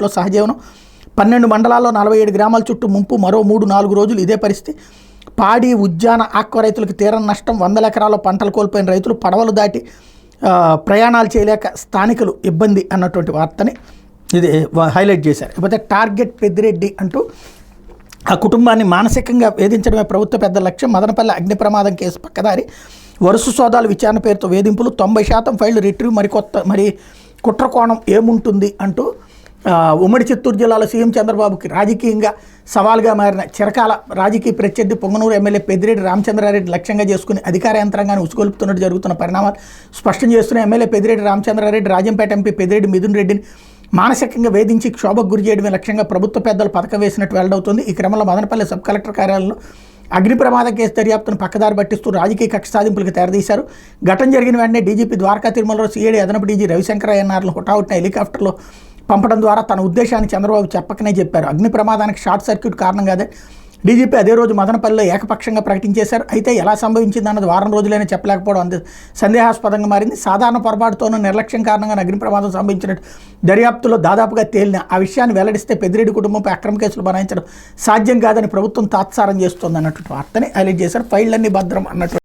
మార్కెట్లో సహజీవనం. 12 మండలాల్లో 47 గ్రామాల చుట్టూ ముంపు, మరో 3-4 రోజులు ఇదే పరిస్థితి. పాడి ఉద్యాన ఆక్వా రైతులకు తీరం నష్టం, 100 ఎకరాల్లో పంటలు కోల్పోయిన రైతులు, పడవలు దాటి ప్రయాణాలు చేయలేక స్థానికులు ఇబ్బంది అన్నటువంటి వార్తని ఇది హైలైట్ చేశారు. ఇకపోతే టార్గెట్ పెద్దిరెడ్డి అంటూ ఆ కుటుంబాన్ని మానసికంగా వేధించడమే ప్రభుత్వ పెద్దల లక్ష్యం. మదనపల్లి అగ్ని ప్రమాదం కేసు పక్కదారి, వరుస సోదాలు విచారణ పేరుతో వేధింపులు, 90% ఫైళ్లు రిట్రీవ్, మరి కుట్ర కోణం ఏముంటుంది అంటూ ఉమ్మడి చిత్తూరు జిల్లాలో సీఎం చంద్రబాబుకి రాజకీయంగా సవాల్గా మారిన చిరకాల రాజకీయ ప్రత్యర్థి పొంగనూరు ఎమ్మెల్యే పెద్దిరెడ్డి రామచంద్రారెడ్డి లక్ష్యంగా చేసుకుని అధికార యంత్రాంగాన్ని ఉసుగొలుపుతున్నట్టు జరుగుతున్న పరిణామాలు స్పష్టం చేస్తున్న ఎమ్మెల్యే పెద్దిరెడ్డి రామచంద్రారెడ్డి రాజంపేట ఎంపీ పెద్దిరెడ్డి మిథున్ రెడ్డిని మానసికంగా వేధించి క్షోభకు గురి చేయడమే లక్ష్యంగా ప్రభుత్వ పెద్దలు పథకం వేసినట్టు వెల్లడవుతుంది. ఈ క్రమంలో మదనపల్లి సబ్ కలెక్టర్ కార్యాలయంలో అగ్ని ప్రమాదం కేసు దర్యాప్తును పక్కదారి పట్టిస్తూ రాజకీయ కక్ష సాధింపులకు తెరదీశారు. ఘటన జరిగిన వెంటనే డీజీపీ ద్వారకా తిరుమలలో సీఐడీ అదనపు డీజీ రవిశంకర్ అయ్యన్నార్లు హుటాహుటిన హెలికాప్టర్లో పంపడం ద్వారా తన ఉద్దేశాన్ని చంద్రబాబు చెప్పకనే చెప్పారు. అగ్ని ప్రమాదానికి షార్ట్ సర్క్యూట్ కారణం కాదే డీజీపీ అదే రోజు మదనపల్లిలో ఏకపక్షంగా ప్రకటించేశారు. అయితే ఎలా సంభవించిందన్నది వారం రోజులైనా చెప్పలేకపోవడం సందేహాస్పదంగా మారింది. సాధారణ పొరపాటుతోనూ నిర్లక్ష్యం కారణంగా అగ్ని ప్రమాదం సంభవించినట్టు దర్యాప్తులో దాదాపుగా తేలిన ఆ విషయాన్ని వెల్లడిస్తే పెద్దిరెడ్డి కుటుంబంపై అక్రమ కేసులు బనాయించడం సాధ్యం కాదని ప్రభుత్వం తాత్సారం చేస్తోంది అన్నట్టు వార్తని హైలైట్ చేశారు. ఫైళ్లన్నీ భద్రం అన్నట్టు